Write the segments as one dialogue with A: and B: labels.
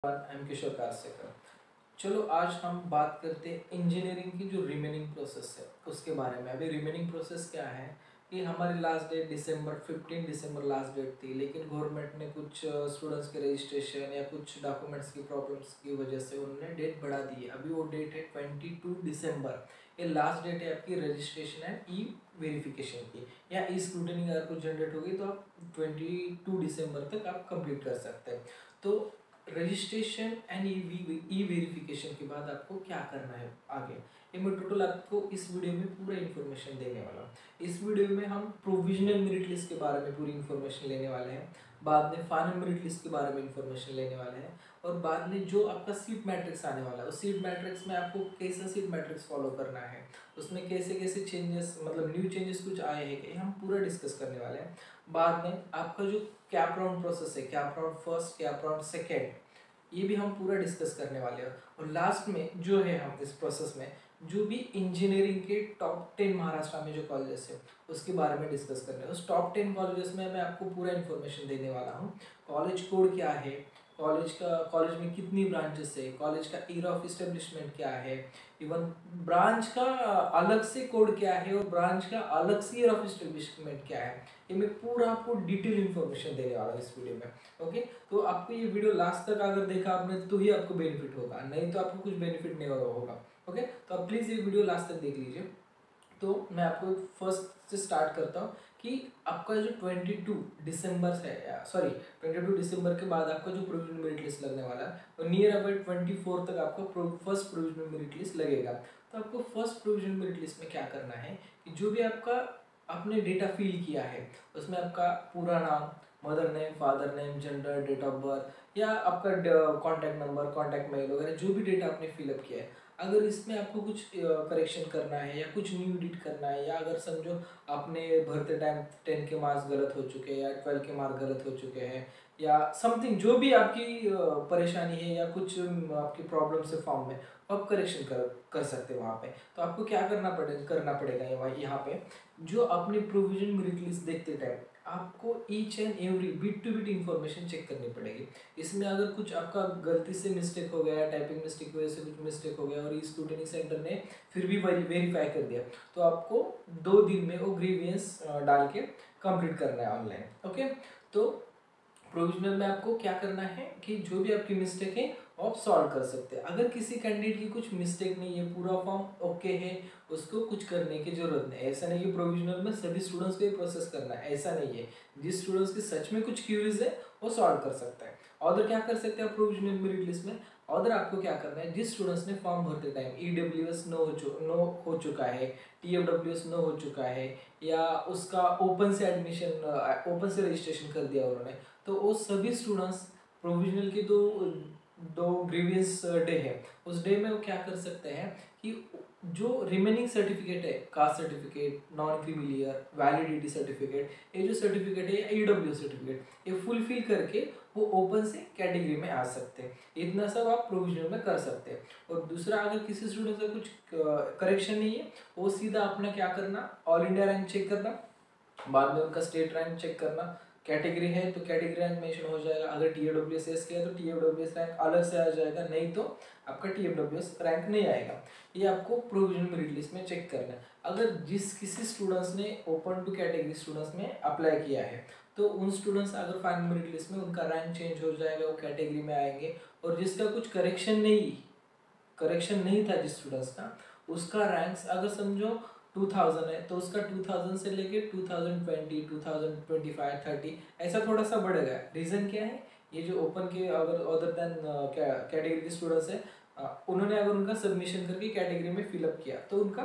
A: I am किशोर कारसेकर। चलो आज हम बात करते हैं इंजीनियरिंग की जो रिमेनिंग प्रोसेस है उसके बारे में। अभी रिमेनिंग प्रोसेस क्या है कि हमारी लास्ट डेट 15 दिसंबर लास्ट डेट थी, लेकिन गवर्नमेंट ने कुछ स्टूडेंट्स के रजिस्ट्रेशन या कुछ डॉक्यूमेंट्स की प्रॉब्लम्स की वजह से उन्होंने डेट बढ़ा दी है। अभी वो डेट है 22 दिसंबर। ये लास्ट डेट है आपकी रजिस्ट्रेशन एंड ई वेरिफिकेशन की, या ई स्क्रूटनी अगर कुछ जनरेट होगी तो आप 22 दिसंबर तक आप कंप्लीट कर सकते हैं। तो रजिस्ट्रेशन एंड ई वेरिफिकेशन के बाद आपको क्या करना है आगे, ये मैं टोटल आपको इस वीडियो में पूरा इन्फॉर्मेशन देने वाला हूँ। इस वीडियो में हम प्रोविजनल मेरिट लिस्ट के बारे में पूरी इन्फॉर्मेशन लेने वाले हैं, बाद में फाइनल मेरिट लिस्ट के बारे में इन्फॉर्मेशन लेने वाले हैं, और बाद में जो आपका सीट मैट्रिक्स आने वाला है उस सीट मैट्रिक्स में आपको कैसा सीट मैट्रिक्स फॉलो करना है, उसमें कैसे कैसे चेंजेस मतलब न्यू चेंजेस कुछ आए हैं कि हम पूरा डिस्कस करने वाले हैं। बाद में आपका जो कैप राउंड प्रोसेस है, cap round first, cap round second, ये भी हम पूरा डिस्कस करने वाले हैं। और लास्ट में जो है हम इस प्रोसेस में जो भी इंजीनियरिंग के टॉप 10 महाराष्ट्र में जो कॉलेजेस है उसके बारे में डिस्कस कर रहे हैं। उस टॉप 10 कॉलेजेस में मैं आपको पूरा इन्फॉर्मेशन देने वाला हूँ। कॉलेज कोड क्या है, कॉलेज में कितनी ब्रांचेस है, कॉलेज का ईयर ऑफ इस्टेब्लिशमेंट क्या है, इवन ब्रांच का अलग से कोड क्या है और ब्रांच का अलग से ईयर ऑफ इस्टेब्लिशमेंट क्या है, ये मैं पूरा आपको डिटेल इन्फॉर्मेशन देने वाला हूँ इस वीडियो में। ओके, तो आपको ये वीडियो लास्ट तक अगर देखा आपने तो ही आपको बेनिफिट होगा, नहीं तो आपको कुछ बेनिफिट नहीं होगा। ओके, तो आप प्लीज़ ये वीडियो लास्ट तक देख लीजिए। तो मैं आपको फर्स्ट से स्टार्ट करता हूँ कि आपका जो 22 दिसंबर है, सॉरी 22 दिसंबर के बाद आपका जो प्रोविजनल मेरिट लिस्ट लगने वाला है और नियर अबाउट 24 तक आपका फर्स्ट प्रोविजनल मेरिट लिस्ट लगेगा। तो आपको फर्स्ट प्रोविजनल मेरिट लिस्ट में क्या करना है कि जो भी आपका आपने डेटा फिल किया है उसमें आपका पूरा नाम, mother name, father name, gender, date of birth या आपका कॉन्टैक्ट नंबर, कॉन्टैक्ट मेल वगैरह जो भी डेटा आपने फिलअप किया है, अगर इसमें आपको कुछ करेक्शन करना है या कुछ न्यू एडिट करना है, या अगर समझो आपने भरते टाइम 10 के मार्क्स गलत हो चुके हैं या 12 के मार्क्स गलत हो चुके हैं या समथिंग जो भी आपकी परेशानी है या कुछ आपकी प्रॉब्लम है फॉर्म में, आप करेक्शन कर सकते हैं वहाँ पे। तो आपको क्या करना पड़ेगा यहाँ पे, जो अपनी प्रोविजन मेरिट लिस्ट देखते टाइम आपको each and every bit to bit information check करनी पड़ेगी। इसमें अगर कुछ आपका गलती से मिस्टेक हो गया, टाइपिंग मिस्टेक की वजह से कुछ मिस्टेक हो गया और ई स्क्रूटनी सेंटर ने फिर भी वेरीफाई कर दिया, तो आपको 2 दिन में वो ग्रीवियंस डाल के कंप्लीट करना है ऑनलाइन। ओके, तो प्रोविजनल में आपको क्या करना है कि जो भी आपकी मिस्टेक है आप सॉल्व कर सकते हैं। अगर किसी कैंडिडेट की कुछ मिस्टेक नहीं है, पूरा फॉर्म ओके है, उसको कुछ करने की जरूरत नहीं। ऐसा नहीं कि प्रोविजनल में सभी स्टूडेंट्स को प्रोसेस करना है, ऐसा नहीं है। जिस स्टूडेंट्स की सच में कुछ क्यूरीज है वो सॉल्व कर सकता है। और क्या कर सकते हैं प्रोविजनल मेरिट लिस्ट में, और आपको क्या करना है, जिस स्टूडेंट्स ने फॉर्म भरते टाइम EWS नो हो चुका है, TFWS नो हो चुका है, या उसका ओपन से रजिस्ट्रेशन कर दिया उन्होंने, तो वो सभी स्टूडेंट्स प्रोविजनल की दो ग्रीवियंस डे है, उस डे में वो क्या कर सकते हैं कि जो रिमेनिंग सर्टिफिकेट है, caste certificate, non creamy layer, validity certificate, ये जो सर्टिफिकेट है EWS सर्टिफिकेट, ये फुलफिल करके वो ओपन से कैटेगरी में आ सकते हैं। इतना सब आप प्रोविजनल में कर सकते हैं। और दूसरा, अगर किसी स्टूडेंट का कुछ करेक्शन नहीं है, वो सीधा अपना क्या करना, ऑल इंडिया रैंक चेक करना, बाद में उनका स्टेट रैंक चेक करना, कैटेगरी है तो कैटेगरी रैंक मेंशन हो जाएगा, अगर TFWS किया तो TFWS रैंक अलग से आ जाएगा, नहीं तो आपका TFWS रैंक नहीं आएगा। ये आपको प्रोविजनल मेरिट लिस्ट में चेक करना है। अगर किसी स्टूडेंट्स ने ओपन टू कैटेगरी स्टूडेंट्स में अप्लाई किया है तो उन स्टूडेंट्स अगर फाइनल मेरिट लिस्ट में उनका रैंक चेंज हो जाएगा, वो कैटेगरी में आएंगे। और जिसका कुछ करेक्शन नहीं था जिस स्टूडेंट्स का, उसका रैंक्स अगर समझो 2000 है तो उसका 2000 से लेके 2020, 2025, 30 ऐसा थोड़ा सा बढ़ेगा। रीज़न क्या है, ये जो ओपन के अगर अदर देन कैटेगरी के स्टूडेंट्स है, उन्होंने अगर उनका सबमिशन करके कैटेगरी में फिलअप किया तो उनका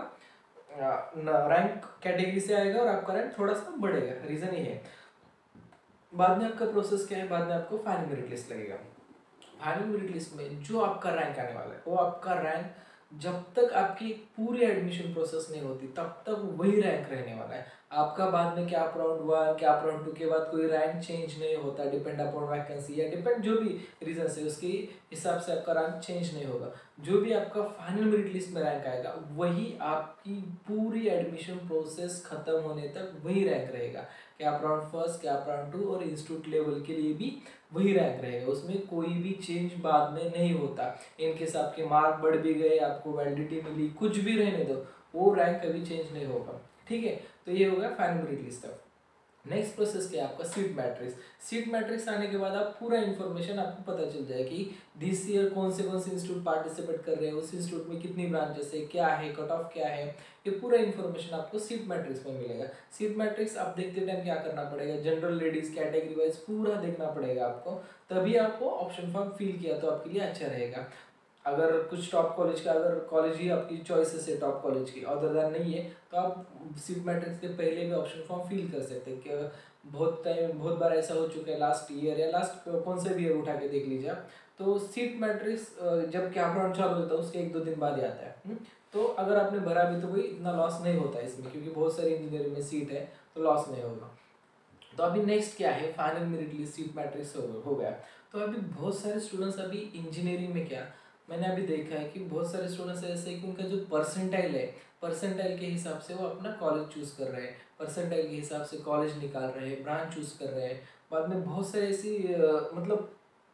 A: रैंक कैटेगरी से आएगा और आपका रैंक थोड़ा सा बढ़ेगा, रीज़न ये है। बाद में आपका प्रोसेस क्या है, बाद में आपको फाइनल मेरिट लिस्ट लगेगा। फाइनल मेरिट लिस्ट में जो आपका रैंक आने वाला है, वो आपका रैंक जब तक आपकी पूरी एडमिशन प्रोसेस नहीं होती तब तक वही रैंक रहने वाला है। आपका बाद में कैप राउंड 1 कैप राउंड 2 के बाद कोई रैंक चेंज नहीं होता, डिपेंड अपॉन वैकेंसी या डिपेंड जो भी रीजन है उसके हिसाब से आपका रैंक चेंज नहीं होगा। जो भी आपका फाइनल मेरिट लिस्ट में रैंक आएगा वही आपकी पूरी एडमिशन प्रोसेस खत्म होने तक वही रैंक रहेगा। कैप राउंड 1, कैप राउंड 2 और इंस्टीट्यूट लेवल के लिए भी वही रैंक रहेगा, उसमें कोई भी चेंज बाद में नहीं होता। इनकेस आपके मार्क बढ़ भी गए, आपको वैलिडिटी मिली, कुछ भी रहने दो, वो रैंक कभी चेंज नहीं होगा। ठीक है, तो ये होगा final merit list. Next process क्या है आपका सीट मैट्रिक्स। सीट मैट्रिक्स आने के बाद आप पूरा इन्फॉर्मेशन आपको पता चल जाए कि दिस ईयर कौन से इंस्टीट्यूट पार्टिसिपेट कर रहे हैं, उस इंस्टीट्यूट में कितनी ब्रांचेस है, क्या है, कट ऑफ क्या है, ये पूरा इन्फॉर्मेशन आपको सीट मैट्रिक्स में मिलेगा। सीट मैट्रिक्स आप देखते टाइम क्या करना पड़ेगा, जनरल लेडीज कैटेगरी वाइज पूरा देखना पड़ेगा आपको, तभी आपको ऑप्शन फॉर्म फिल किया तो आपके लिए अच्छा रहेगा। अगर कुछ टॉप कॉलेज का, अगर कॉलेज ही आपकी चॉइसेस है टॉप कॉलेज की, अदर दैन नहीं है, तो आप सीट मैट्रिक्स के पहले भी ऑप्शन फॉर्म फिल कर सकते हैं। कि बहुत बार ऐसा हो चुका है लास्ट ईयर या लास्ट कौन से भी ईयर उठा के देख लीजिए आप, तो सीट मैट्रिक्स जब कैप राउंड चालू होता है उसके 1-2 दिन बाद ही आता है। तो अगर आपने भरा भी तो कोई इतना लॉस नहीं होता है इसमें, क्योंकि बहुत सारी इंजीनियरिंग में सीट है तो लॉस नहीं होगा। तो अभी नेक्स्ट क्या है, final merit list seat matrix हो गया। तो अभी बहुत सारे स्टूडेंट्स अभी इंजीनियरिंग में क्या, मैंने अभी देखा है कि बहुत सारे स्टूडेंट्स ऐसे हैं कि उनका जो परसेंटाइल है, परसेंटाइल के हिसाब से वो अपना कॉलेज चूज कर रहे हैं, परसेंटाइल के हिसाब से कॉलेज निकाल रहे हैं, ब्रांच चूज कर रहे हैं। बाद में बहुत सारे ऐसी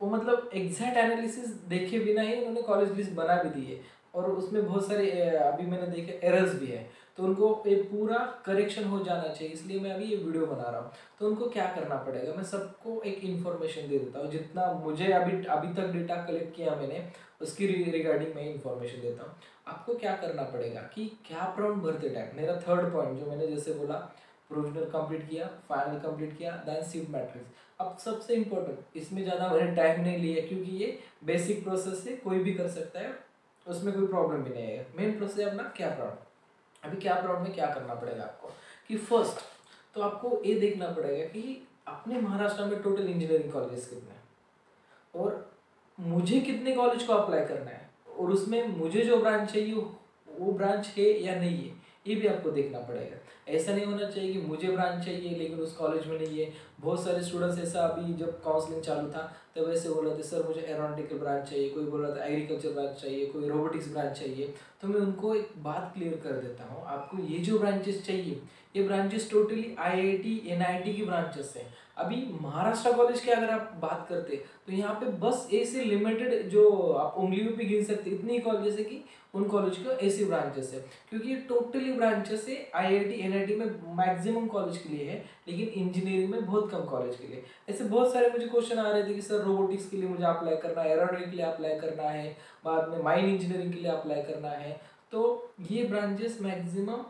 A: मतलब एग्जैक्ट एनालिसिस देखे बिना ही उन्होंने कॉलेज लिस्ट बना भी दी है, और उसमें बहुत सारे अभी मैंने देखे एरर्स भी है, तो उनको ये पूरा करेक्शन हो जाना चाहिए, इसलिए मैं अभी ये वीडियो बना रहा हूँ। तो उनको क्या करना पड़ेगा, मैं सबको एक इन्फॉर्मेशन दे देता हूँ, जितना मुझे अभी तक डेटा कलेक्ट किया मैंने उसकी रिगार्डिंग मैं इन्फॉर्मेशन देता हूँ। आपको क्या करना पड़ेगा कि कैप राउंड भरते टाइम, मेरा थर्ड पॉइंट जो मैंने जैसे बोला, प्रोविजनल कंप्लीट किया, फाइनल कंप्लीट किया, देन सीट मैट्रिक्स। अब सबसे इम्पोर्टेंट, इसमें ज़्यादा मैंने टाइम नहीं लिया क्योंकि ये बेसिक प्रोसेस है, कोई भी कर सकता है, उसमें कोई प्रॉब्लम भी नहीं है। मेन प्रोसेस है अपना कैप राउंड। अभी कैप राउंड में क्या करना पड़ेगा आपको कि फर्स्ट तो आपको ये देखना पड़ेगा कि अपने महाराष्ट्र में टोटल इंजीनियरिंग कॉलेजेस कितने हैं, और मुझे कितने कॉलेज को अप्लाई करना है, और उसमें मुझे जो ब्रांच चाहिए वो ब्रांच है या नहीं है, ये भी आपको देखना पड़ेगा। ऐसा नहीं होना चाहिए कि मुझे ब्रांच चाहिए लेकिन उस कॉलेज में नहीं है। बहुत सारे स्टूडेंट्स ऐसा, अभी जब काउंसलिंग चालू था तब ऐसे बोल रहे थे सर मुझे एरोनॉटिकल ब्रांच चाहिए, कोई बोल रहा था एग्रीकल्चर ब्रांच चाहिए, कोई रोबोटिक्स ब्रांच चाहिए। तो मैं उनको एक बात क्लियर कर देता हूँ, आपको ये जो ब्रांचेस चाहिए ये ब्रांचेस टोटली IIT NIT की ब्रांचेस हैं। अभी महाराष्ट्र कॉलेज की अगर आप बात करते तो यहाँ पे बस ऐसे लिमिटेड, जो आप उंगलियों पे गिन सकते इतनी कॉलेज है कि उन कॉलेज को ऐसी ब्रांचेस है, क्योंकि ये टोटली ब्रांचेस है। IIT NIT में मैक्सिमम कॉलेज के लिए है, लेकिन इंजीनियरिंग में बहुत कम कॉलेज के लिए। ऐसे बहुत सारे मुझे क्वेश्चन आ रहे थे कि सर रोबोटिक्स के लिए मुझे अप्लाई करना है, एरोनॉटिक्स के लिए अप्लाई करना है, बाद में माइन इंजीनियरिंग के लिए अप्लाई करना है। तो ये ब्रांचेस मैक्सिमम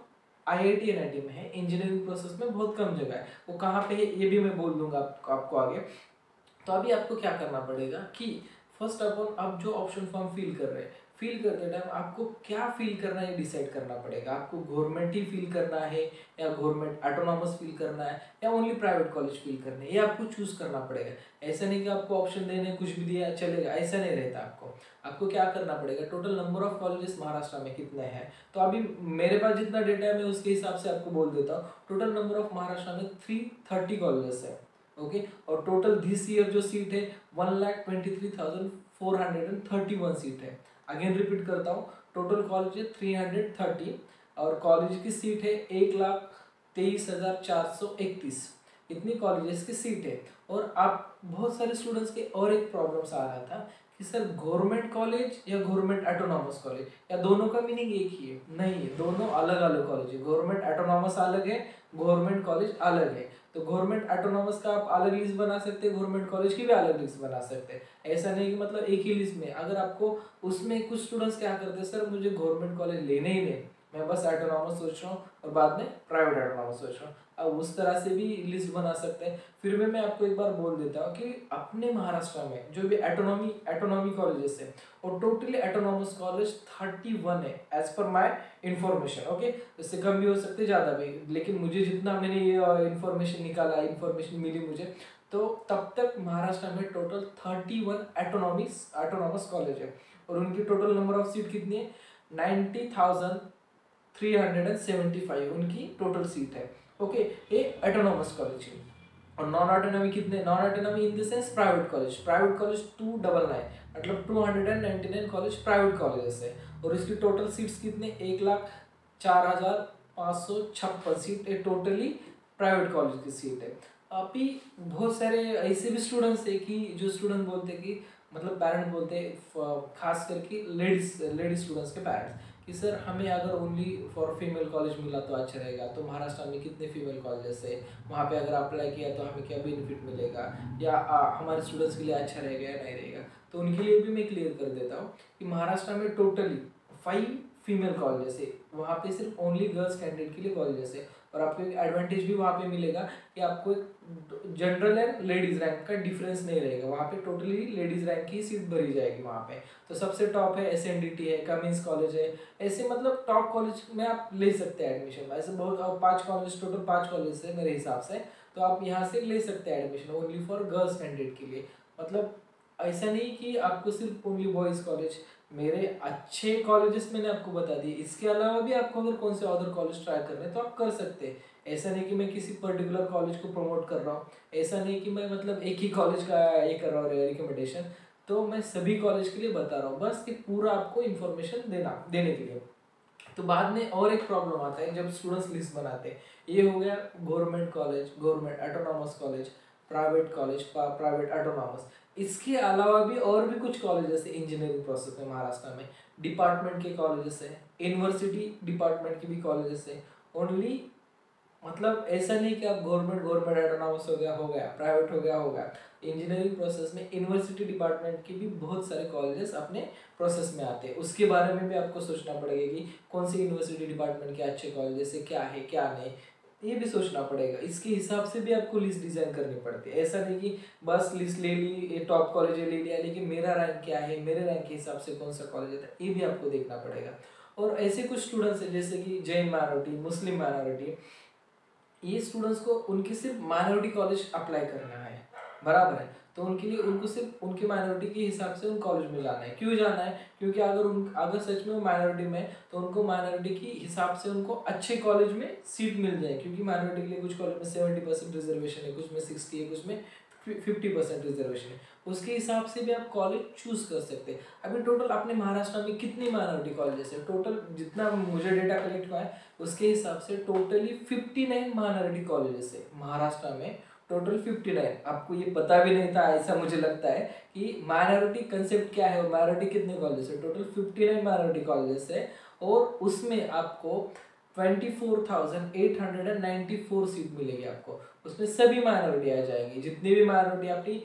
A: IIT NIT में है, इंजीनियरिंग प्रोसेस में बहुत कम जगह है। वो कहाँ पे है ये भी मैं बोल दूंगा आपको आगे। तो अभी आपको क्या करना पड़ेगा कि फर्स्ट ऑफ आप जो ऑप्शन फॉर्म फिल कर रहे हैं, फिल करते टाइम आपको क्या फिल करना है डिसाइड करना पड़ेगा। आपको गवर्नमेंट ही फिल करना है या गवर्नमेंट ऑटोनॉमस फिल करना है या ओनली प्राइवेट कॉलेज फिल करना है, ये आपको चूज करना पड़ेगा। ऐसा नहीं कि आपको ऑप्शन देने कुछ भी दिया चलेगा, ऐसा नहीं रहता। आपको क्या करना पड़ेगा, total number of colleges Maharashtra में कितने हैं। तो अभी मेरे पास जितना डेटा है मैं उसके हिसाब से आपको बोल देता हूँ। टोटल नंबर ऑफ महाराष्ट्र में 330 कॉलेजेस है, ओके। और टोटल दिस ईयर जो सीट है 1,23,431 सीट है। अगेन रिपीट करता हूँ, टोटल कॉलेज है 330 और कॉलेज की सीट है 1,23,431, इतनी कॉलेजेस की सीट है। और आप बहुत सारे स्टूडेंट्स के और एक प्रॉब्लम्स आ रहा था कि सर गवर्नमेंट कॉलेज या गवर्नमेंट ऑटोनॉमस कॉलेज, या दोनों का मीनिंग एक ही है? नहीं है, दोनों अलग अलग कॉलेज है। गवर्नमेंट ऑटोनॉमस अलग है, गवर्नमेंट कॉलेज अलग है। तो गवर्नमेंट ऑटोनॉमस का आप अलग लिस्ट बना सकते हैं, गवर्नमेंट कॉलेज की भी अलग लिस्ट बना सकते हैं। ऐसा नहीं कि मतलब एक ही लिस्ट में। अगर आपको उसमें कुछ स्टूडेंट्स क्या करते हैं, सर मुझे गवर्नमेंट कॉलेज लेने ही नहीं, मैं बस ऑटोनॉमस सोच रहा हूँ और बाद में प्राइवेट ऑटोनॉमस सोच रहा हूँ, अब उस तरह से भी लिस्ट बना सकते हैं। फिर भी मैं आपको एक बार बोल देता हूँ कि अपने महाराष्ट्र में जो भी ऑटोनॉमी कॉलेजेस है, और टोटली ऑटोनॉमस कॉलेज 31 है एज पर माई इंफॉर्मेशन, ओके। इससे कम भी हो सकते, ज़्यादा भी, लेकिन मुझे जितना मैंने ये इंफॉर्मेशन निकाला, इंफॉर्मेशन मिली मुझे, तो तब तक महाराष्ट्र में टोटल 31 ऑटोनॉमस कॉलेज है। और उनकी टोटल नंबर ऑफ सीट कितनी है, 90,375 उनकी टोटल सीट है, ओके, ये ऑटोनॉमस कॉलेज है। और नॉन ऑटोनॉमी कितने, non autonomy in the sense private college, private college 299 मतलब 299 कॉलेज प्राइवेट कॉलेजेस है। और इसकी टोटल सीट्स कितने, 1,04,556 सीट है टोटली प्राइवेट कॉलेज की सीट है। अभी बहुत सारे ऐसे भी स्टूडेंट्स है कि जो स्टूडेंट बोलते हैं कि मतलब पेरेंट बोलते हैं, खास करके लेडीज स्टूडेंट्स के पेरेंट्स, कि सर हमें अगर ओनली फॉर फीमेल कॉलेज मिला तो अच्छा रहेगा। तो महाराष्ट्र में कितने फीमेल कॉलेजेस है, वहाँ पे अगर अप्लाई किया तो हमें क्या बेनिफिट मिलेगा, या हमारे स्टूडेंट्स के लिए अच्छा रहेगा या नहीं रहेगा। तो उनके लिए भी मैं क्लियर कर देता हूँ कि महाराष्ट्र में टोटली 5 फीमेल कॉलेजेस है, वहाँ पे सिर्फ ओनली गर्ल्स कैंडिडेट के लिए कॉलेजेस है। और आपको एक एडवांटेज भी वहाँ पे मिलेगा कि आपको जनरल एंड लेडीज रैंक का डिफरेंस नहीं रहेगा, वहाँ पे टोटली लेडीज रैंक की सीट भरी जाएगी वहाँ पे। तो सबसे टॉप है SNDT है, कमिंस कॉलेज है, ऐसे मतलब टॉप कॉलेज में आप ले सकते हैं एडमिशन। ऐसे बहुत 5 कॉलेज, टोटल 5 कॉलेज है मेरे हिसाब से, तो आप यहाँ से ले सकते हैं admission only for girls candidate के लिए। मतलब ऐसा नहीं कि आपको सिर्फ ओनली बॉयज़ कॉलेज, मेरे अच्छे कॉलेजेस मैंने आपको बता दिए, इसके अलावा भी आपको अगर कौन से अदर कॉलेज ट्राई करने हैं तो आप कर सकते हैं। ऐसा नहीं कि मैं किसी पर्टिकुलर कॉलेज को प्रमोट कर रहा हूँ, ऐसा नहीं कि मैं मतलब एक ही कॉलेज का ये कर रहा हूँ रिकमेंडेशन, तो मैं सभी कॉलेज के लिए बता रहा हूँ, बस कि पूरा आपको इन्फॉर्मेशन देने के लिए। तो बाद में और एक प्रॉब्लम आता है जब स्टूडेंट्स लिस्ट बनाते हैं, ये हो गया government college, government autonomous college, private college, private autonomous. इसके अलावा भी और भी कुछ कॉलेजेस है इंजीनियरिंग प्रोसेस में महाराष्ट्र में, डिपार्टमेंट के कॉलेजेस है, यूनिवर्सिटी डिपार्टमेंट के भी कॉलेजेस है। ओनली मतलब ऐसा नहीं कि आप गवर्नमेंट ऑटोनॉमस हो गया प्राइवेट हो गया। इंजीनियरिंग प्रोसेस में यूनिवर्सिटी डिपार्टमेंट के भी बहुत सारे कॉलेजेस अपने प्रोसेस में आते हैं, उसके बारे में भी आपको सोचना पड़ेगा कि कौन सी यूनिवर्सिटी डिपार्टमेंट के अच्छे कॉलेजेस है, क्या है क्या नहीं, ये भी सोचना पड़ेगा। इसके हिसाब से भी आपको लिस्ट डिज़ाइन करनी पड़ती है। ऐसा नहीं कि बस लिस्ट ले ली, ये टॉप कॉलेज ले लिया, लेकिन मेरा रैंक क्या है, मेरे रैंक के हिसाब से कौन सा कॉलेज है, ये भी आपको देखना पड़ेगा। और ऐसे कुछ स्टूडेंट्स हैं जैसे कि जैन माइनॉरिटी, मुस्लिम माइनॉरिटी, ये स्टूडेंट्स को उनके सिर्फ माइनॉरिटी कॉलेज अप्लाई करना है, बराबर है। तो उनके लिए उनको सिर्फ उनके माइनॉरिटी के हिसाब से उन कॉलेज में जाना है। क्यों जाना है, क्योंकि अगर सच में वो माइनॉरिटी में तो उनको माइनॉरिटी के हिसाब से उनको अच्छे कॉलेज में सीट मिल जाए, क्योंकि माइनॉरिटी के लिए कुछ कॉलेज में 70% रिजर्वेशन है, कुछ में 60 है, कुछ में 50% रिजर्वेशन है, उसके हिसाब से भी आप कॉलेज चूज कर सकते हैं। अभी टोटल अपने महाराष्ट्र में कितनी माइनॉरिटी कॉलेजेस है, टोटल जितना मुझे डेटा कलेक्ट हुआ है उसके हिसाब से टोटली 59 माइनॉरिटी कॉलेजेस है महाराष्ट्र में, टोटल 59। आपको ये पता भी नहीं था ऐसा मुझे लगता है कि माइनॉरिटी कंसेप्ट क्या है और माइनॉरिटी कितने कॉलेज है। टोटल 59 माइनॉरिटी कॉलेजेस है और उसमें आपको 24,894 सीट मिलेगी आपको, उसमें सभी माइनॉरिटी आ जाएंगी, जितनी भी माइनॉरिटी आपकी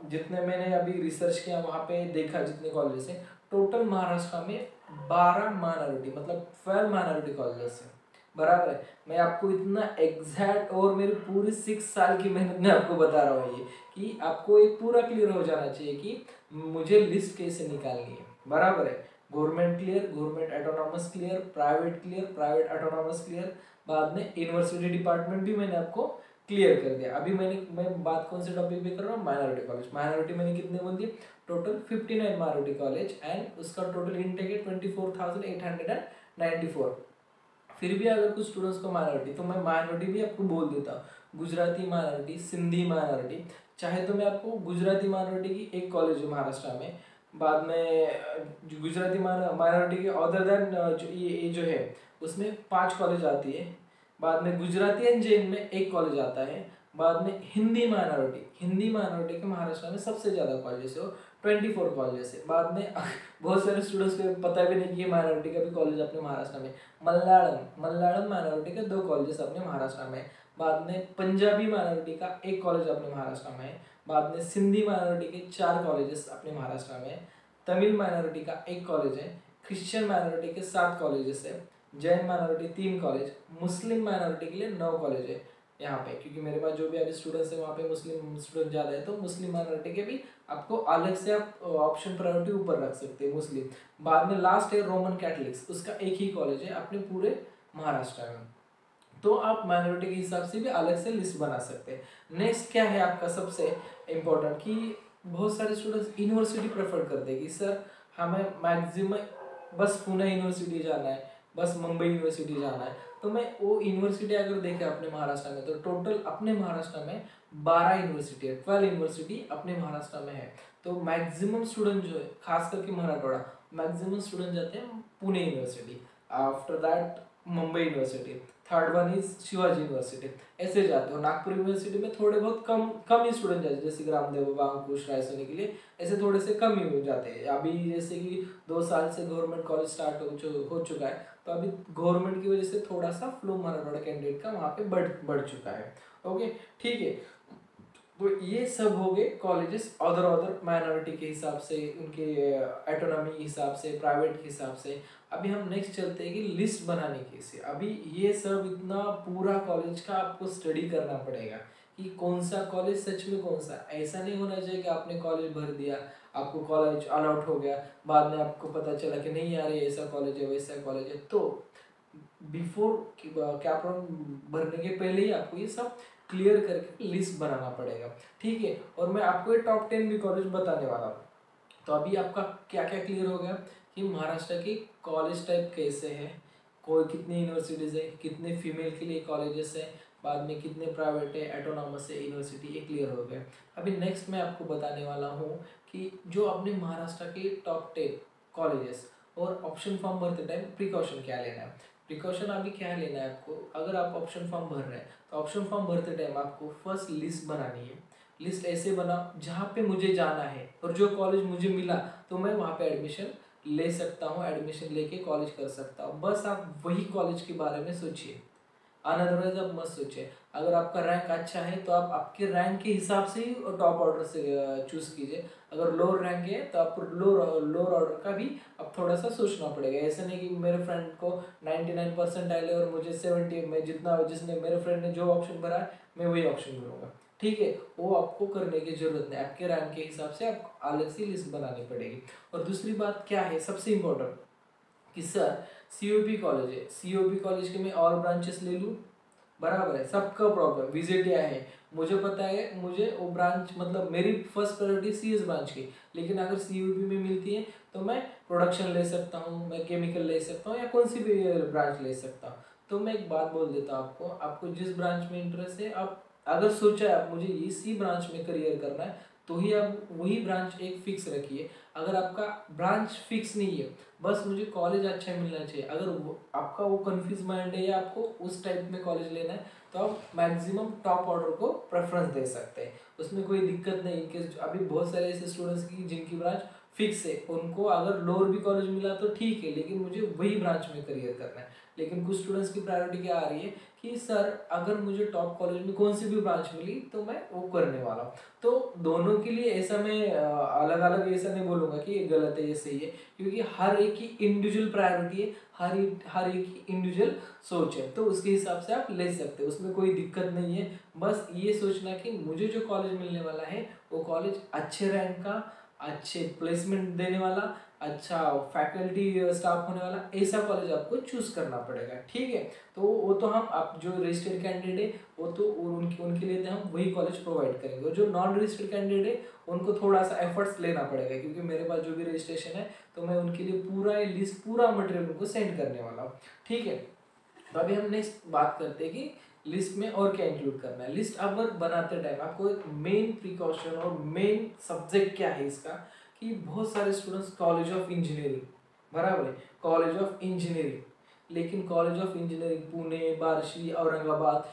A: जितने मैंने अभी रिसर्च किया वहाँ पे देखा जितने कॉलेजेस हैं, टोटल महाराष्ट्र में 12 माइनॉरिटी मतलब 12 माइनॉरिटी कॉलेजेस हैं, बराबर है। मैं आपको इतना एग्जैक्ट और मेरी पूरी 6 साल की मेहनत में आपको बता रहा हूँ ये, कि आपको एक पूरा क्लियर हो जाना चाहिए कि मुझे लिस्ट कैसे निकालनी है, बराबर है। Government clear, government autonomous clear, private autonomous clear, बाद में यूनिवर्सिटी डिपार्टमेंट भी मैंने आपको क्लियर कर दिया। अभी मैं बात कौन से टॉपिक पे कर रहा हूँ, माइनॉरिटी कॉलेज। माइनॉरिटी मैंने कितने बोल दिए, टोटल 59 माइनॉरिटी कॉलेज एंड उसका टोटल इनटेक है 24,894। फिर भी अगर कुछ स्टूडेंट्स को माइनॉरिटी, तो मैं माइनॉरिटी भी आपको बोल देता हूँ, गुजराती माइनॉरिटी, सिंधी माइनॉरिटी। चाहे तो मैं आपको गुजराती माइनॉरिटी की एक कॉलेज है महाराष्ट्र में, बाद में गुजराती माइनॉरिटी के अदर देन जो ये जो है उसमें 5 कॉलेज आती है। बाद में गुजराती एंड जैन में एक कॉलेज आता है। बाद में हिंदी माइनॉरिटी के महाराष्ट्र में सबसे ज़्यादा कॉलेजेस है, 24 कॉलेजेस है। बाद में बहुत सारे स्टूडेंट्स को पता भी नहीं कि माइनॉरिटी का भी कॉलेज अपने महाराष्ट्र में। मलयालम माइनॉरिटी के 2 कॉलेजेस अपने महाराष्ट्र में। बाद में पंजाबी माइनॉरिटी का एक कॉलेज अपने महाराष्ट्र में। बाद में सिंधी माइनॉरिटी के 4 कॉलेजेस अपने महाराष्ट्र में। तमिल माइनॉरिटी का एक कॉलेज है। क्रिश्चियन माइनॉरिटी के 7 कॉलेजेस है। Jain minority 3 college. मुस्लिम माइनॉरिटी के लिए 9 कॉलेज है यहाँ पे, क्योंकि मेरे पास जो भी अभी स्टूडेंट्स है वहाँ पे मुस्लिम स्टूडेंट ज़्यादा है, तो मुस्लिम माइनॉरिटी के भी आपको अलग से आप ऑप्शन प्रायोरिटी ऊपर रख सकते हैं मुस्लिम। बाद में लास्ट है रोमन कैथलिक्स, उसका एक ही कॉलेज है अपने पूरे महाराष्ट्र में। तो आप माइनॉरिटी के हिसाब से भी अलग से लिस्ट बना सकते हैं। नेक्स्ट क्या है आपका सबसे इम्पोर्टेंट, कि बहुत सारे स्टूडेंट्स यूनिवर्सिटी प्रेफर करते हैं कि सर हमें मैक्सिमम बस पुणे यूनिवर्सिटी जाना है, बस मुंबई यूनिवर्सिटी जाना है, तो मैं वो यूनिवर्सिटी अगर देखे अपने महाराष्ट्र में, तो टोटल अपने महाराष्ट्र में 12 यूनिवर्सिटी है, 12 यूनिवर्सिटी अपने महाराष्ट्र में है। तो मैक्सिमम स्टूडेंट जो है, खास करके मराठवाड़ा, मैक्सिमम स्टूडेंट जाते हैं Pune university, after that Mumbai university, third one is Shivaji university, ऐसे जाते हो। नागपुर यूनिवर्सिटी में थोड़े बहुत कम ही स्टूडेंट जाते हैं, जैसे ग्रामदेव बाबा, अंकुश, रायसोनी के लिए ऐसे थोड़े से कम ही हो जाते हैं। अभी जैसे कि 2 साल से गवर्नमेंट कॉलेज स्टार्ट हो चुका है, तो अभी गवर्नमेंट की वजह से थोड़ा सा फ्लो मराठवाड़ा कैंडिडेट का वहाँ पे बढ़ चुका है। ओके, ठीक है। तो ये सब हो गए कॉलेजेस अदर माइनॉरिटी के हिसाब से, उनके ऑटोनॉमी के हिसाब से, प्राइवेट के हिसाब से। अभी हम नेक्स्ट चलते हैं कि लिस्ट बनाने की से। अभी ये सब इतना पूरा कॉलेज का आपको स्टडी करना पड़ेगा कि कौन सा कॉलेज सच में कौन सा। ऐसा नहीं होना चाहिए कि आपने कॉलेज भर दिया, आपको कॉलेज अलॉट हो गया, बाद में आपको पता चला कि नहीं यार ये ऐसा कॉलेज है वैसा कॉलेज है। तो बिफोर कैप राउंड भरने के पहले ही आपको ये सब क्लियर करके लिस्ट बनाना पड़ेगा, ठीक है। और मैं आपको ये टॉप 10 भी कॉलेज बताने वाला हूँ। तो अभी आपका क्या क्या क्लियर हो गया कि महाराष्ट्र की कॉलेज टाइप कैसे है, कोई कितनी यूनिवर्सिटीज़ है, कितने फीमेल के लिए कॉलेजेस है, बाद में कितने प्राइवेट है, ऑटोनॉमस है, यूनिवर्सिटी, ये क्लियर हो गया। अभी नेक्स्ट मैं आपको बताने वाला हूँ कि जो अपने महाराष्ट्र के टॉप 10 कॉलेजेस, और ऑप्शन फॉर्म भरते टाइम प्रिकॉशन क्या लेना है। प्रिकॉशन अभी क्या लेना है आपको, अगर आप ऑप्शन फॉर्म भर रहे हैं तो ऑप्शन फॉर्म भरते टाइम आपको फर्स्ट लिस्ट बनानी है। लिस्ट ऐसे बनाओ जहाँ पे मुझे जाना है और जो कॉलेज मुझे मिला तो मैं वहाँ पे एडमिशन ले सकता हूँ, एडमिशन लेके कॉलेज कर सकता हूँ। बस आप वही कॉलेज के बारे में सोचिए, अनअदरवाइज आप मत सोचिए। अगर आपका रैंक अच्छा है तो आप आपके रैंक के हिसाब से ही टॉप ऑर्डर से चूज कीजिए। अगर लोअर रैंक है तो आपको लोअर ऑर्डर का भी अब थोड़ा सा सोचना पड़ेगा। ऐसा नहीं कि मेरे फ्रेंड को 99% आए और मुझे 70, मैं जिसने मेरे फ्रेंड ने जो ऑप्शन भरा है मैं वही ऑप्शन भरूंगा, ठीक है। वो आपको करने की जरूरत नहीं, आपके रैंक के हिसाब से आपको अलग से लिस्ट बनानी पड़ेगी। और दूसरी बात क्या है सबसे इम्पोर्टेंट, कि सर सीओपी कॉलेज है, सीओपी कॉलेज के मैं और ब्रांचेस ले लूँ, बराबर है। सबका प्रॉब्लम विजिट क्या है, मुझे पता है, मुझे वो ब्रांच मतलब मेरी फर्स्ट प्रायोरिटी सीएस ब्रांच की, लेकिन अगर सीयूबी में मिलती है तो मैं प्रोडक्शन ले सकता हूँ, मैं केमिकल ले सकता हूँ, या कौन सी भी ब्रांच ले सकता हूँ। तो मैं एक बात बोल देता हूँ आपको, आपको जिस ब्रांच में इंटरेस्ट है, आप अगर सोचा है आप मुझे इसी ब्रांच में करियर करना है, तो ही आप वही ब्रांच एक फिक्स रखिए। अगर आपका ब्रांच फिक्स नहीं है, बस मुझे कॉलेज अच्छा मिलना चाहिए, अगर आपका वो कंफ्यूज माइंड है या आपको उस टाइप में कॉलेज लेना है, तो आप मैक्सिमम टॉप ऑर्डर को प्रेफरेंस दे सकते हैं, उसमें कोई दिक्कत नहीं। कि अभी बहुत सारे ऐसे स्टूडेंट्स की जिनकी ब्रांच फिक्स है, उनको अगर लोअर भी कॉलेज मिला तो ठीक है, लेकिन मुझे वही ब्रांच में करियर करना है। लेकिन कुछ स्टूडेंट्स की प्रायोरिटी क्या आ रही है कि सर अगर मुझे टॉप कॉलेज में कौन सी भी ब्रांच मिली तो मैं वो करने वाला हूँ। तो दोनों के लिए ऐसा मैं अलग अलग ऐसा नहीं बोलूँगा कि ये गलत है ये सही है, क्योंकि हर एक की इंडिविजुअल प्रायोरिटी है, हर एक की इंडिविजुअल सोच है, तो उसके हिसाब से आप ले सकते हो, उसमें कोई दिक्कत नहीं है। बस ये सोचना कि मुझे जो कॉलेज मिलने वाला है वो कॉलेज अच्छे रैंक का, अच्छे प्लेसमेंट देने वाला, अच्छा फैकल्टी स्टाफ होने वाला, ऐसा कॉलेज आपको चूज करना पड़ेगा, ठीक है। तो वो तो हम आप जो रजिस्टर्ड कैंडिडेट है वो तो उनके लिए तो हम वही कॉलेज प्रोवाइड करेंगे, और जो नॉन रजिस्टर्ड कैंडिडेट है उनको थोड़ा सा एफर्ट्स लेना पड़ेगा, क्योंकि मेरे पास जो भी रजिस्ट्रेशन है तो मैं उनके लिए पूरा लिस्ट, पूरा मटेरियल उनको सेंड करने वाला हूँ, ठीक है। तो अभी हम नेक्स्ट बात करते हैं कि लिस्ट में और क्या इंक्लूड करना है। लिस्ट अब बनाते टाइम आपको एक मेन प्रिकॉशन और मेन सब्जेक्ट क्या है इसका, कि बहुत सारे स्टूडेंट्स कॉलेज ऑफ इंजीनियरिंग, बराबर है, कॉलेज ऑफ इंजीनियरिंग, लेकिन college of engineering Pune, Barshi, Aurangabad,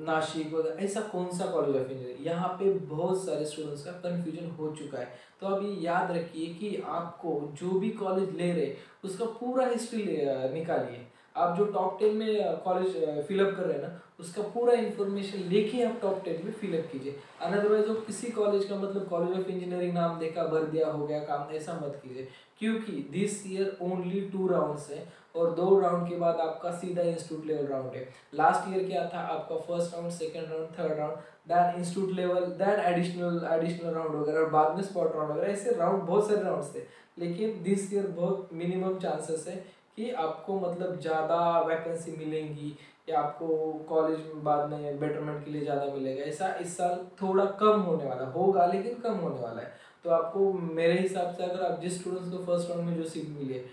A: Nashik वगैरह, ऐसा कौन सा कॉलेज ऑफ इंजीनियरिंग, यहाँ पे बहुत सारे स्टूडेंट्स का कन्फ्यूजन हो चुका है। तो अभी याद रखिए कि आपको जो भी कॉलेज ले रहे उसका पूरा हिस्ट्री निकालिए। आप जो टॉप 10 में कॉलेज फिलअप कर रहे हैं ना, उसका पूरा इन्फॉर्मेशन लेके आप टॉप 10 में फिलअप कीजिए। अनअदरवाइज आप किसी कॉलेज का मतलब कॉलेज ऑफ इंजीनियरिंग नाम देखा भर दिया हो गया काम, ऐसा मत कीजिए, क्योंकि दिस ईयर ओनली 2 राउंड्स है, और 2 राउंड के बाद आपका सीधा इंस्टीट्यूट लेवल राउंड है। लास्ट ईयर क्या था, आपका first round, second round, third round, then institute level, then additional round वगैरह, और बाद में स्पॉट राउंड वगैरह, ऐसे राउंड बहुत सारे राउंड्स थे। लेकिन दिस ईयर बहुत मिनिमम चांसेस है कि आपको मतलब ज़्यादा वैकेंसी मिलेंगी, या आपको कॉलेज में बाद में बेटरमेंट के लिए ज़्यादा मिलेगा, ऐसा इस साल थोड़ा कम होने वाला होगा, लेकिन कम होने वाला है। तो आपको मेरे हिसाब से अगर आप जिस स्टूडेंट्स को फर्स्ट राउंड में जो सीट मिली है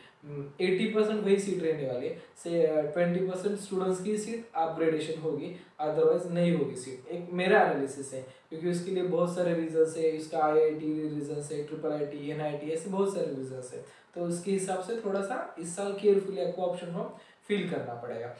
A: 80% वही सीट रहने वाली है, से 20% स्टूडेंट्स की सीट अपग्रेडेशन होगी, अदरवाइज नहीं होगी सीट। एक मेरा एनालिसिस है, क्योंकि उसके लिए बहुत सारे रीजंस है, इसका IIT रीजंस है, IIIT NIT ऐसे बहुत सारे रीजंस है। तो उसके हिसाब से थोड़ा सा इस साल केयरफुली आपको ऑप्शन फॉर्म फिल करना पड़ेगा।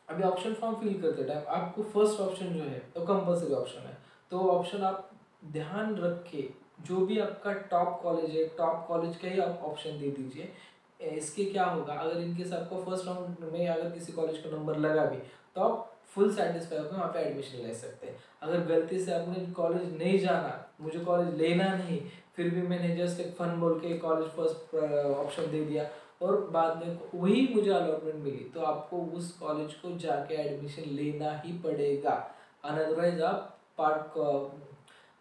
A: अभी ऑप्शन फॉर्म फिल करते टाइम आपको फर्स्ट ऑप्शन जो है तो कंपलसरी ऑप्शन है, तो ऑप्शन आप ध्यान रख के जो भी आपका टॉप कॉलेज है, टॉप कॉलेज का ही आप ऑप्शन दे दीजिए। इसके क्या होगा, अगर इनकेस आपको फर्स्ट राउंड में अगर किसी कॉलेज का नंबर लगा भी तो आप फुल सेटिस्फाई होकर वहाँ पे एडमिशन ले सकते हैं। अगर गलती से आपने कॉलेज नहीं जाना, मुझे कॉलेज लेना नहीं, फिर भी मैंने जस्ट एक फन बोल के कॉलेज फर्स्ट ऑप्शन दे दिया और बाद में वही मुझे अलॉटमेंट मिली, तो आपको उस कॉलेज को जाके एडमिशन लेना ही पड़ेगा, अनदरवाइज आप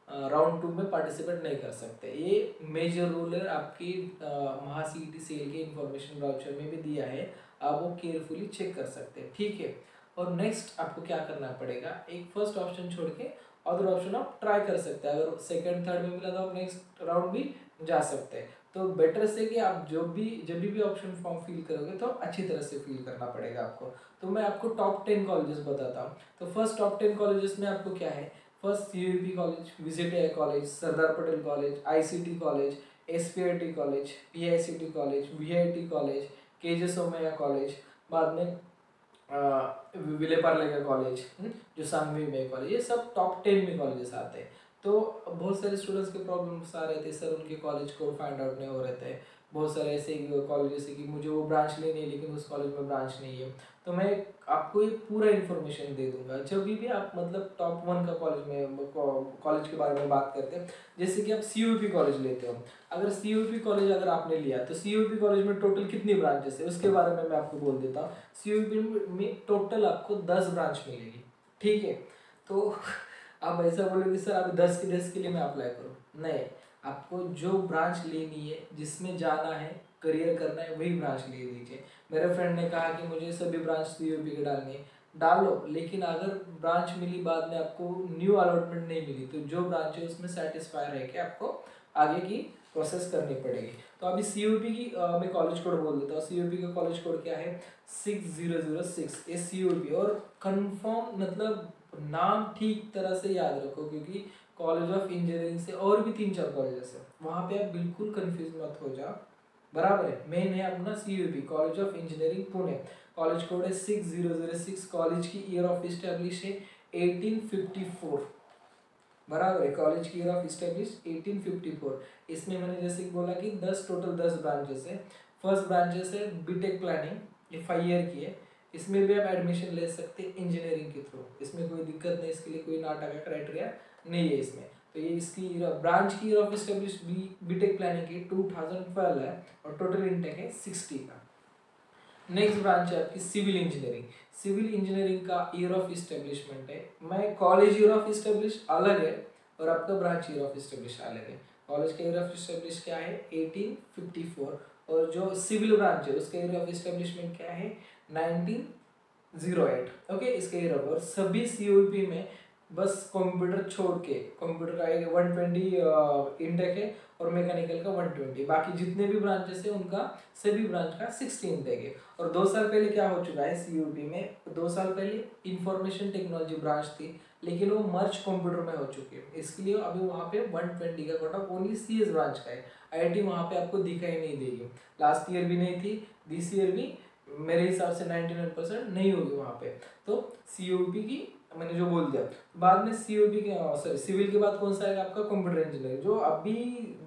A: राउंड 2 में पार्टिसिपेट नहीं कर सकते। ये मेजर रूल है, आपकी महा CET सेल के इंफॉर्मेशन ब्राउचर में भी दिया है, आप वो केयरफुली चेक कर सकते हैं, ठीक है। और नेक्स्ट आपको क्या करना पड़ेगा, एक फर्स्ट ऑप्शन छोड़ के अदर ऑप्शन आप ट्राई कर सकते हैं। अगर सेकंड थर्ड में मिला तो आप नेक्स्ट राउंड भी जा सकते हैं। तो बेटर से कि आप जब भी ऑप्शन फॉर्म फिल करोगे तो अच्छी तरह से फिल करना पड़ेगा आपको। तो मैं आपको टॉप 10 कॉलेजेस बताता हूँ। तो फर्स्ट टॉप 10 कॉलेजेस में आपको क्या है, first CUEP college, visit college, Sardar Patel college, ICT college, SPIT college, PICT college, VIT college, KJ Somaiya college, बाद में विलेपार्ले का कॉलेज, जो सांगवी में कॉलेज, ये सब टॉप 10 में कॉलेजेस आते हैं। तो बहुत सारे स्टूडेंट्स के प्रॉब्लम्स आ रहे थे, सर उनके कॉलेज को फाइंड आउट नहीं हो रहे थे। बहुत सारे ऐसे कॉलेज है कि मुझे वो ब्रांच लेनी है लेकिन उस कॉलेज में ब्रांच नहीं है। तो मैं आपको ये पूरा इन्फॉर्मेशन दे दूंगा जब भी आप मतलब टॉप 1 का कॉलेज में कॉलेज के बारे में बात करते हैं। जैसे कि आप CUEP कॉलेज लेते हो, अगर CUEP कॉलेज अगर आपने लिया तो CUEP कॉलेज में टोटल कितनी ब्रांचेस है उसके बारे में मैं आपको बोल देता हूँ। CUEP में टोटल आपको 10 ब्रांच मिलेगी, ठीक है। तो आप ऐसा बोलोगे सर अभी 10 के लिए मैं अप्लाई करूँ, नहीं, आपको जो ब्रांच लेनी है, जिसमें जाना है, करियर करना है, वही ब्रांच ले लीजिए। मेरे फ्रेंड ने कहा कि मुझे सभी ब्रांच CUEP के डालनी है, डालो, लेकिन अगर ब्रांच मिली बाद में आपको न्यू अलॉटमेंट नहीं मिली तो जो ब्रांच है उसमें सेटिस्फाई रह के आपको आगे की प्रोसेस करनी पड़ेगी। तो अभी CUEP की मैं कॉलेज कोड बोल देता हूँ। CUEP का कॉलेज कोड क्या है, 6006, ये CUEP। और कंफर्म मतलब नाम ठीक तरह से याद रखो, क्योंकि कॉलेज ऑफ इंजीनियरिंग से और भी 3-4 कॉलेजेस है, वहाँ पे आप बिल्कुल कंफ्यूज मत हो जाओ, बराबर है। मेन है अपना CUEP, college of engineering Pune, college code है 6006। कॉलेज की ईयर ऑफ इस्टेब्लिश है 1854, बराबर है। कॉलेज की ईयर ऑफ इस्टेब्लिश 1854। इसमें मैंने जैसे बोला कि 10 ब्रांचेस है। फर्स्ट ब्रांचेस है बीटेक प्लानिंग, ये 5 ईयर की है, इसमें भी आप एडमिशन ले सकते हैं इंजीनियरिंग के थ्रू, इसमें कोई दिक्कत नहीं, इसके लिए कोई नाटा का क्राइटेरिया नहीं है इसमें। तो ये इसकी ब्रांच की year of establish BTech planning की 2012 है और टोटल इंटेक है 60 का। नेक्स्ट ब्रांच है आपकी सिविल इंजीनियरिंग। सिविल इंजीनियरिंग का ईयर ऑफ इस्टेब्लिशमेंट है, मैं कॉलेज ईयर ऑफ इस्टेब्लिश अलग है और आपका ब्रांच ईयर ऑफ इस्टेब्लिश अलग है। कॉलेज का ईयर ऑफ इस्टेब्लिश क्या है 1854 और जो सिविल ब्रांच है उसका ईयर ऑफ इस्टेब्लिशमेंट क्या है 1908। ओके, इसका ईयर ऑफ। और सभी CUEP में बस कंप्यूटर छोड़ के, कंप्यूटर का एक 120 इंटेक है और मैकेनिकल का 120, बाकी जितने भी ब्रांचेस है उनका सभी ब्रांच का 60 इंटेक है। और 2 साल पहले क्या हो चुका है CUEP में, 2 साल पहले इंफॉर्मेशन टेक्नोलॉजी ब्रांच थी लेकिन वो मर्ज कंप्यूटर में हो चुकी है, इसके लिए अभी वहाँ पे 120 का कोटा ओनली CS ब्रांच का है। IIT वहाँ पे आपको दिखाई नहीं देगी, लास्ट ईयर भी नहीं थी, दिस ईयर भी मेरे हिसाब से 99% नहीं होगी वहाँ पे। तो CUEP की मैंने जो बोल दिया। बाद में CUEP के सॉरी सिविल के बाद कौन सा है आपका कंप्यूटर इंजीनियरिंग, जो अभी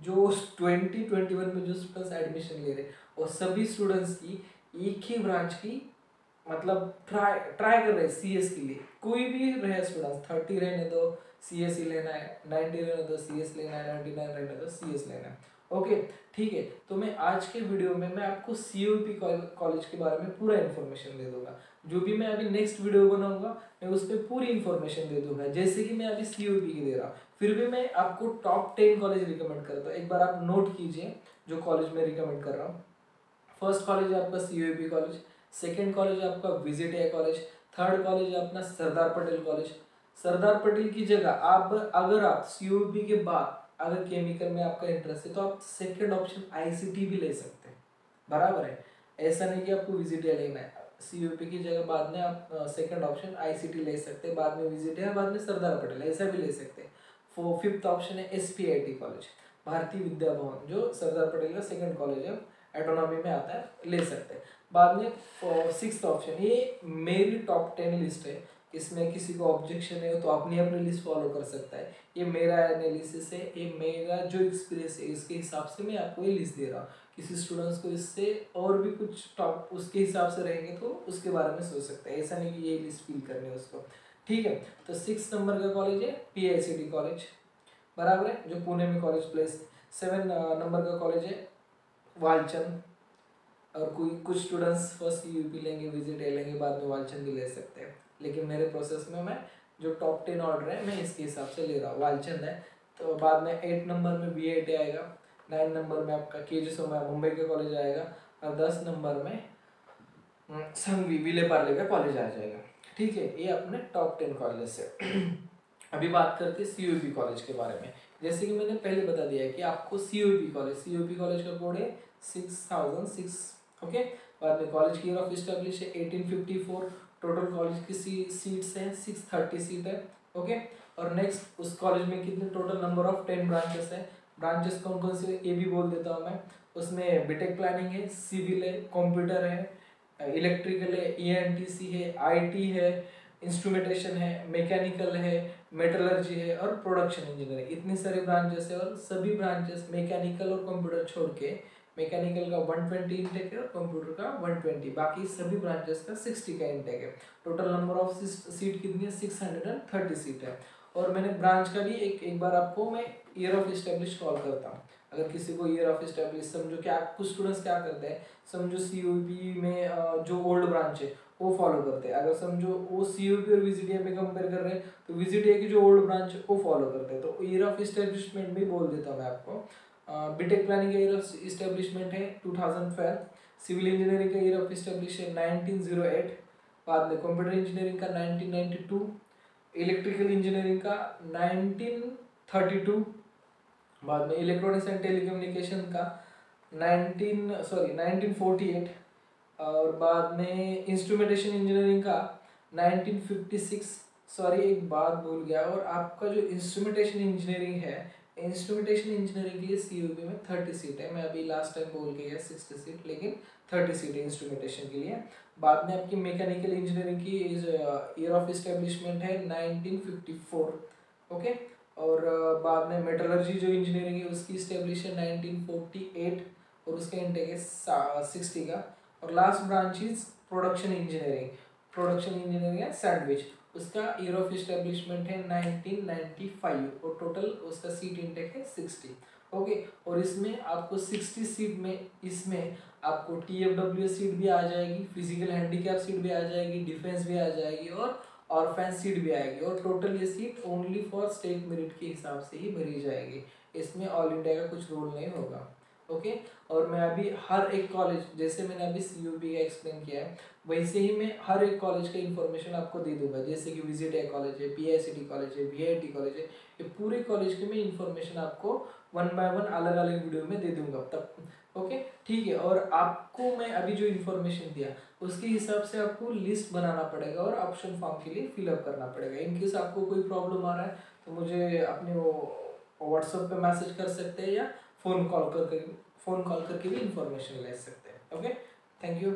A: जो 2021 में जो स्टूडेंट्स एडमिशन ले रहे हैं और सभी स्टूडेंट्स की एक ही ब्रांच की मतलब ट्राई कर रहे हैं CS के लिए। कोई भी रहे स्टूडेंट्स, 30 रहने दो CS ही लेना है, 90 रहने दो CS लेना है, 99 रहने दो CS लेना है। ओके, ठीक है। तो मैं आज के वीडियो में मैं आपको CUEP कॉलेज के बारे में पूरा इन्फॉर्मेशन दे दूंगा। जो भी मैं अभी नेक्स्ट वीडियो बनाऊंगा मैं उस पर पूरी इन्फॉर्मेशन दे दूंगा, जैसे कि मैं अभी CUEP की दे रहा हूँ। फिर भी मैं आपको टॉप 10 कॉलेज रिकमेंड करता हूँ, एक बार आप नोट कीजिए जो कॉलेज मैं रिकमेंड कर रहा हूँ। फर्स्ट कॉलेज है आपका CUEP कॉलेज, सेकेंड कॉलेज है आपका विजिट कॉलेज, थर्ड कॉलेज है अपना सरदार पटेल कॉलेज। सरदार पटेल की जगह आप अगर आप CUEP के बाद अगर केमिकल में आपका इंटरेस्ट है तो आप सेकंड ऑप्शन आईसीटी भी ले सकते हैं, बराबर है। ऐसा नहीं कि आपको विजिटिया लेना है, सीयूपी की जगह बाद में आप सेकंड ऑप्शन आईसीटी ले सकते हैं, बाद में विजिटिया, बाद में सरदार पटेल, ऐसा भी ले सकते हैं। फिफ्थ ऑप्शन है एसपीआईटी कॉलेज, भारतीय विद्या भवन, जो सरदार पटेल का सेकंड कॉलेज है, एटोनॉमी में आता है, ले सकते हैं। बाद में सिक्स्थ ऑप्शन, ये मेरी टॉप 10 लिस्ट है, इसमें किसी को ऑब्जेक्शन है तो अपनी अपनी लिस्ट फॉलो कर सकता है। ये मेरा एनालिसिस है, ये मेरा जो एक्सपीरियंस है इसके हिसाब से मैं आपको ये लिस्ट दे रहा हूँ। किसी स्टूडेंट्स को इससे और भी कुछ टॉप उसके हिसाब से रहेंगे तो उसके बारे में सोच सकते हैं, ऐसा नहीं कि ये लिस्ट फील करनी है उसको, ठीक है। तो 6 नंबर का कॉलेज है पीआईसीटी कॉलेज, बराबर है, जो पुणे में कॉलेज प्लेस। 7 नंबर का कॉलेज है वालचंद, और कोई कुछ स्टूडेंट्स फर्स्ट यूपी लेंगे, विजिट लेंगे, बाद में वालचंद भी ले सकते हैं, लेकिन मेरे प्रोसेस में मैं जो टॉप 10 ऑर्डर है मैं इसके हिसाब से ले रहा हूँ, वालचंद है। तो बाद में 8 नंबर में वीआईटी आएगा, 9 नंबर में आपका केजी सोमैया मुंबई का कॉलेज आएगा, और 10 नंबर में संघवी विले पार्ले का कॉलेज आ जाएगा, ठीक है। ये अपने टॉप 10 कॉलेज से। अभी बात करते हैं सीयूपी कॉलेज के बारे में। जैसे कि मैंने पहले बता दिया है कि आपको सीयूपी कॉलेज का कोड है 6006, ओके। बाद में कॉलेज की ईयर ऑफ इस्टेब्लिश है 1854, टोटल कॉलेज की सीट्स हैं 630 सीट है, ओके। और नेक्स्ट उस कॉलेज में कितने टोटल नंबर ऑफ 10 ब्रांचेस है, ब्रांचेस कौन कौन से ये भी बोल देता हूँ मैं। उसमें बीटेक प्लानिंग है, सिविल है, कंप्यूटर है, इलेक्ट्रिकल है, ईएनटीसी है, आईटी है, इंस्ट्रूमेंटेशन है, मैकेनिकल है, मेटलर्जी है, और प्रोडक्शन इंजीनियरिंग, इतनी सारी ब्रांचेस है। और सभी ब्रांचेस मैकेनिकल और कंप्यूटर छोड़ के, मैकेनिकल का 120 इंटेक है और कंप्यूटर का 120, बाकी सभी ब्रांचेस का 60 का इंटेक है। टोटल नंबर ऑफ सीट कितनी है, 630 सीट है। और मैंने ब्रांच का भी एक बार आपको मैं ईयर ऑफ इस्टेब्लिश कॉल करता हूँ। अगर किसी को ईयर ऑफ इस्टेब्लिश, समझो क्या कुछ स्टूडेंट्स क्या करते हैं, समझो सीयूपी में जो ओल्ड ब्रांच है वो फॉलो करते हैं, अगर समझो वो सीयूपी और विजिटिया में कंपेयर कर रहे हैं तो विजिटिया की जो ओल्ड ब्रांच है वो फॉलो करते हैं। तो ईयर ऑफ इस्टेब्लिशमेंट भी बोल देता हूँ मैं आपको। बीटेक प्लानिंग का ईयर ऑफ इस्टेब्लिशमेंट है 2012, सिविल इंजीनियरिंग का ईयर ऑफ इस्टेब्लिश है 1908, बाद में कंप्यूटर इंजीनियरिंग का 1992, इलेक्ट्रिकल इंजीनियरिंग का 1932, बाद में इलेक्ट्रॉनिक्स एंड टेलीकम्युनिकेशन का 1948, और बाद में इंस्ट्रूमेंटेशन इंजीनियरिंग का 1956। सॉरी एक बात भूल गया, और आपका जो इंस्ट्रूमेंटेशन इंजीनियरिंग है, इंस्ट्रूमेंटेशन इंजीनियरिंग के लिए सीयूपी में 30 सीट है, मैं अभी लास्ट टाइम बोल के गया 60 सीट, लेकिन 30 सीट है इंस्ट्रूमेंटेशन के लिए। बाद में आपकी मैकेनिकल इंजीनियरिंग की ईयर ऑफ इस्टेब्लिशमेंट है 1954, ओके। और बाद में मेटलर्जी जो इंजीनियरिंग है उसकी इस्टेब्लिश है 1948, और उसका इंटेक है 60 का। और last branch is production engineering है सैंडविच, उसका ईयर ऑफ इस्टेब्लिशमेंट है 1995, और टोटल उसका सीट इंटेक है 60, ओके। और इसमें आपको 60 सीट में इसमें आपको TFW सीट भी आ जाएगी, फिजिकल हैंडीकैप सीट भी आ जाएगी, डिफेंस भी आ जाएगी, और ऑर्फेन सीट भी आएगी। और टोटल ये seat only for state merit के हिसाब से ही भरी जाएगी, इसमें ऑल इंडिया का कुछ रूल नहीं होगा, ओके। और मैं अभी हर एक कॉलेज, जैसे मैंने अभी सीयूपी का एक्सप्लेन किया है वैसे ही मैं हर एक कॉलेज का इन्फॉर्मेशन आपको दे दूंगा। जैसे कि विजिटिया कॉलेज है, पीआईसीटी कॉलेज है, वीआईटी कॉलेज है, ये पूरे कॉलेज की मैं इन्फॉर्मेशन आपको 1 बाय 1 अलग अलग वीडियो में दे दूंगा तब, ओके, ठीक है। और आपको मैं अभी जो इन्फॉर्मेशन दिया उसके हिसाब से आपको लिस्ट बनाना पड़ेगा और ऑप्शन फॉर्म के लिए फिलअप करना पड़ेगा। इनकेस आपको कोई प्रॉब्लम आ रहा है तो मुझे अपने वो व्हाट्सएप पे मैसेज कर सकते हैं, या फ़ोन कॉल करके भी इन्फॉर्मेशन ले सकते हैं, ओके। Thank you.